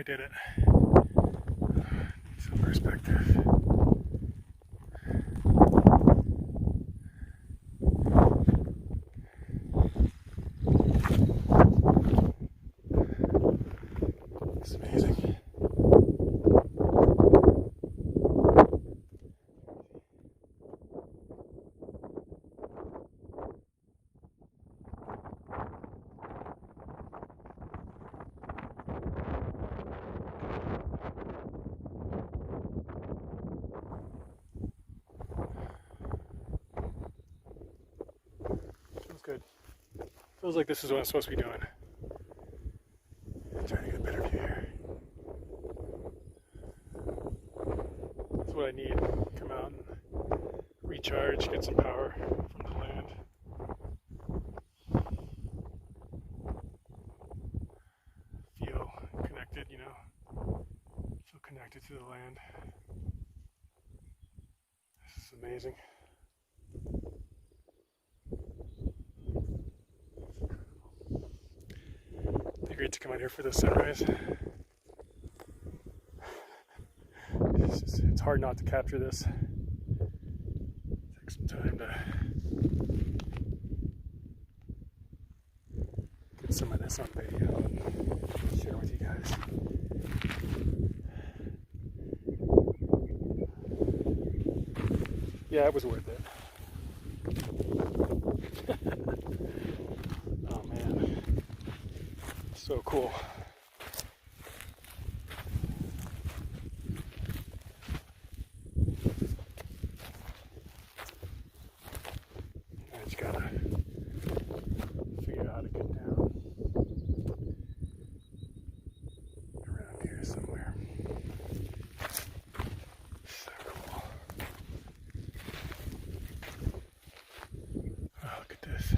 I did it. Need some perspective. It's amazing. Feels good. Feels like this is what I'm supposed to be doing. I'm trying to get a better view here. That's what I need. Come out and recharge, get some power from the land. Feel connected, Feel connected to the land. This is amazing. It'd be great to come out here for the sunrise. It's hard not to capture this. Take some time to get some of this on video and share with you guys. Yeah, it was worth it. Oh man, so cool. I just gotta figure out how to get down around here somewhere. So cool. Oh, look at this.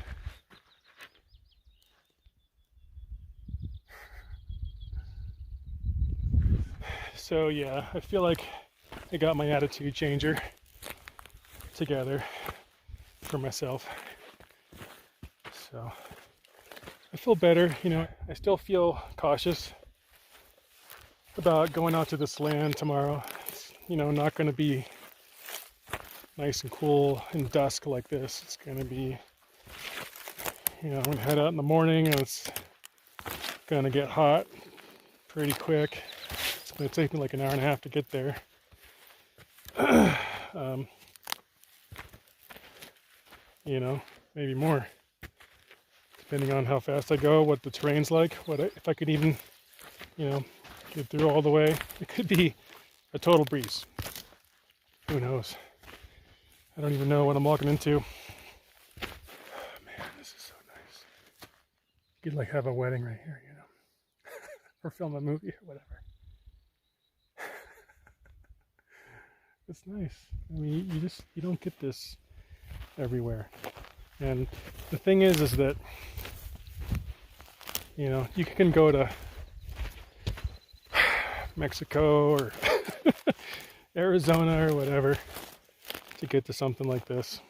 So yeah, I feel like I got my attitude changer together for myself. So I feel better, I still feel cautious about going out to this land tomorrow. It's, not going to be nice and cool in dusk like this. It's going to be, I'm going to head out in the morning and it's going to get hot pretty quick. It's going to take me like an hour and a half to get there. Maybe more, depending on how fast I go, what the terrain's like, if I could even, get through all the way. It could be a total breeze. Who knows? I don't even know what I'm walking into. Oh, man, this is so nice. You could have a wedding right here, or film a movie or whatever. It's nice. I mean, you don't get this everywhere. And the thing is that, you can go to Mexico or Arizona or whatever to get to something like this.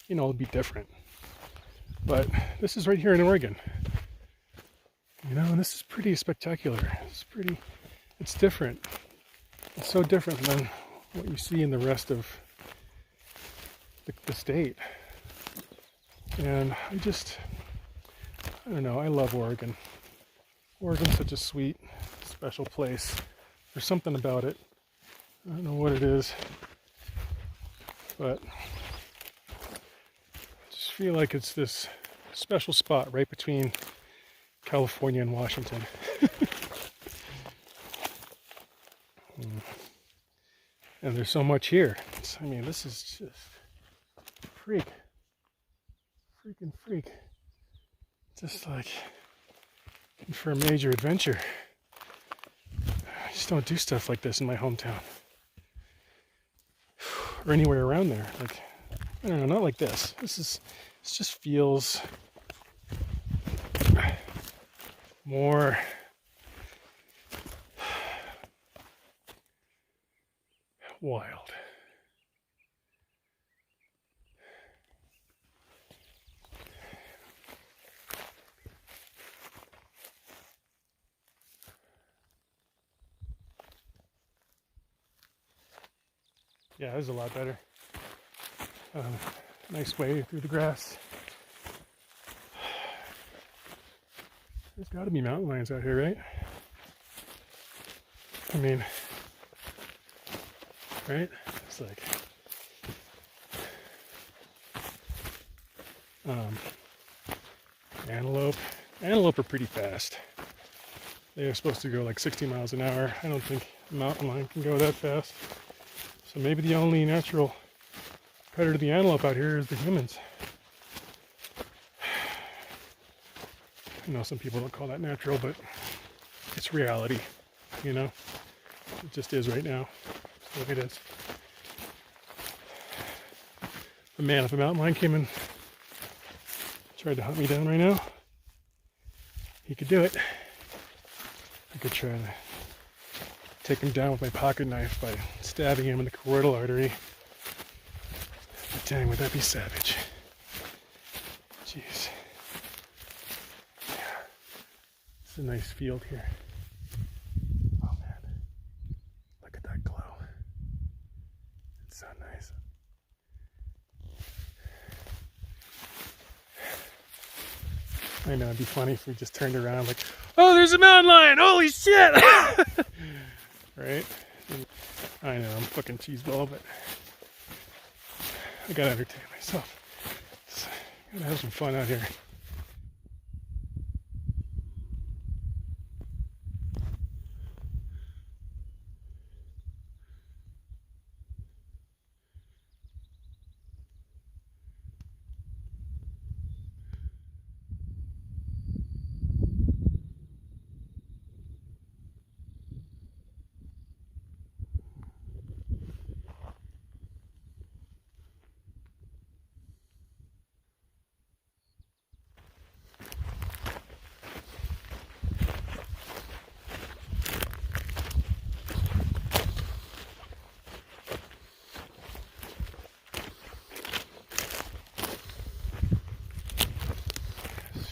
It'll be different. But this is right here in Oregon. And this is pretty spectacular. It's different. It's so different than what you see in the rest of the state. And I don't know, I love Oregon. Oregon's such a sweet, special place. There's something about it. I don't know what it is, but I just feel like it's this special spot right between California and Washington. And there's so much here. This is just freak. Just like for a major adventure. I just don't do stuff like this in my hometown. Or anywhere around there. I don't know, not like this. This just feels more wild. Yeah, this is a lot better. Nice way through the grass. There's got to be mountain lions out here, right? I mean, right? It's like antelope. Antelope are pretty fast. They are supposed to go like 60 miles an hour. I don't think a mountain lion can go that fast. So maybe the only natural predator to the antelope out here is the humans. I know some people don't call that natural, but it's reality, you know? It just is right now. So it is. But man, if a mountain lion came and tried to hunt me down right now, he could do it. I could try to take him down with my pocket knife by stabbing him in the carotid artery. But dang, would that be savage? Jeez. Yeah. It's a nice field here. Oh man. Look at that glow. It's so nice. I know, it'd be funny if we just turned around like, oh, there's a mountain lion! Holy shit! Right? I know, I'm fucking cheeseball, but I gotta entertain myself. So, gotta have some fun out here.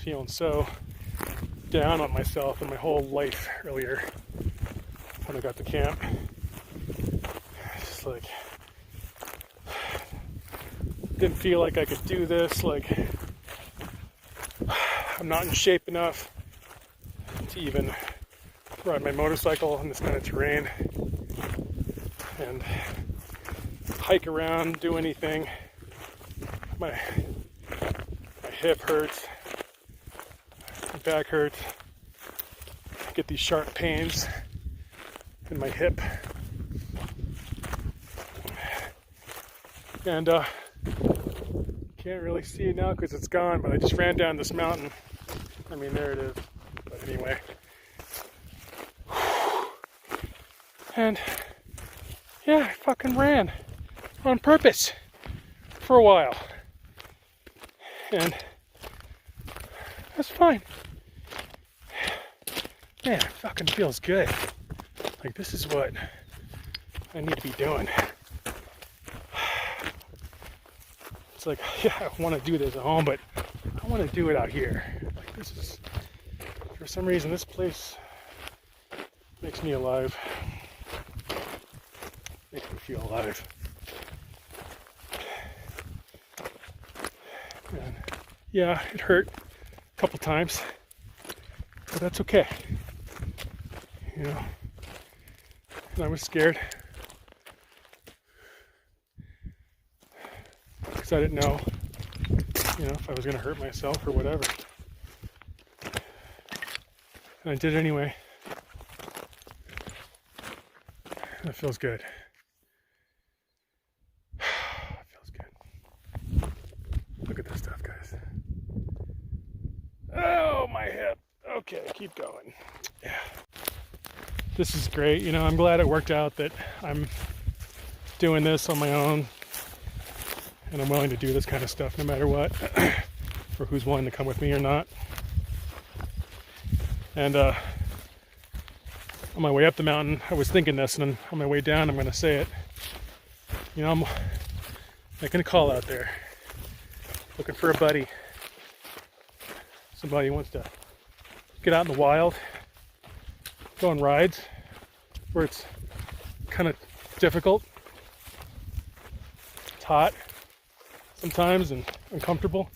Feeling so down on myself and my whole life earlier when I got to camp. Just like didn't feel like I could do this, like I'm not in shape enough to even ride my motorcycle in this kind of terrain and hike around, do anything. My hip hurts. Back hurts. I get these sharp pains in my hip. And can't really see it now because it's gone, but I just ran down this mountain. I mean, there it is. But anyway. And yeah, I fucking ran on purpose for a while. And that's fine. Man, it fucking feels good. Like, this is what I need to be doing. It's like, yeah, I want to do this at home, but I want to do it out here. Like, this is, for some reason, this place makes me alive. Makes me feel alive. And yeah, it hurt a couple times, but that's okay. You know, and I was scared because I didn't know, you know, if I was going to hurt myself or whatever. And I did it anyway. And it feels good. It feels good. Look at this stuff, guys. Oh, my hip. Okay, keep going. Yeah. This is great. You know, I'm glad it worked out that I'm doing this on my own and I'm willing to do this kind of stuff no matter what, or who's willing to come with me or not. And on my way up the mountain, I was thinking this, and on my way down, I'm going to say it. You know, I'm making a call out there, looking for a buddy. Somebody who wants to get out in the wild, go on rides where it's kind of difficult hot sometimes and uncomfortable.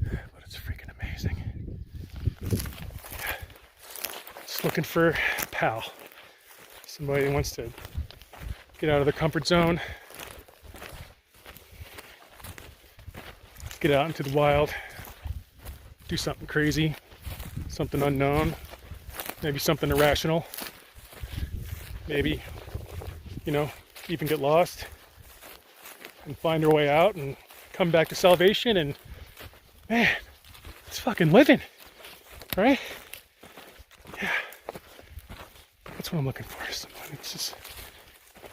But it's freaking amazing. Yeah. Just looking for a pal. Somebody who wants to get out of their comfort zone. Get out into the wild. Do something crazy. Something unknown. Maybe something irrational. Maybe, you know, even get lost and find our way out and come back to salvation. And man, it's fucking living, right? Yeah, that's what I'm looking for. Someone who just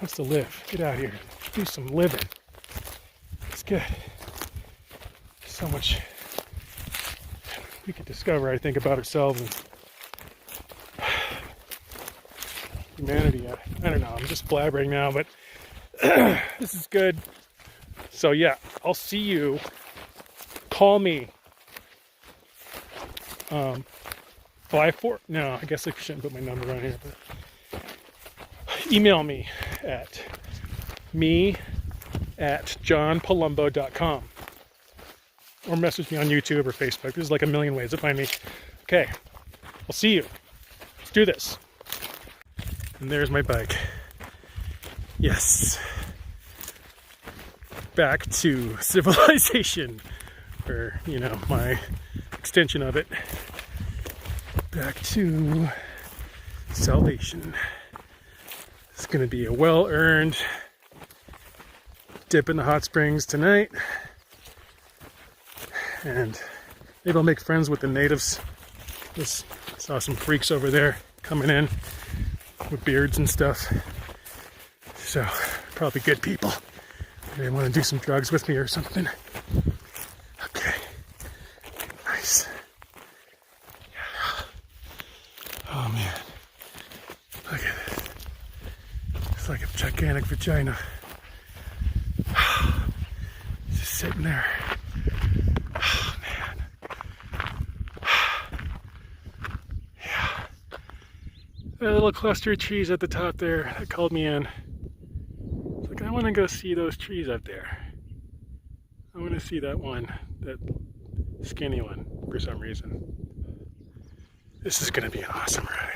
wants to live. Get out here, do some living. It's good. So much we could discover, I think, about ourselves and humanity. I don't know, I'm just blabbering now, but this is good. So yeah, I'll see you. Call me. 54. No, I guess I shouldn't put my number on here, but email me at johnpalumbo.com or message me on YouTube or Facebook. There's like a million ways to find me. Okay, I'll see you. Let's do this. And there's my bike. Yes. Back to civilization, or, you know, my extension of it. Back to salvation. It's going to be a well-earned dip in the hot springs tonight. And maybe I'll make friends with the natives. Just saw some freaks over there coming in with beards and stuff. So, probably good people. Maybe they want to do some drugs with me or something. Okay. Nice. Yeah. Oh man. Look at this. It's like a gigantic vagina. Just sitting there. Oh man. Yeah. That little cluster of trees at the top there that called me in. It's like, I want to go see those trees up there. I want to see that one, that skinny one, for some reason. This is going to be an awesome ride.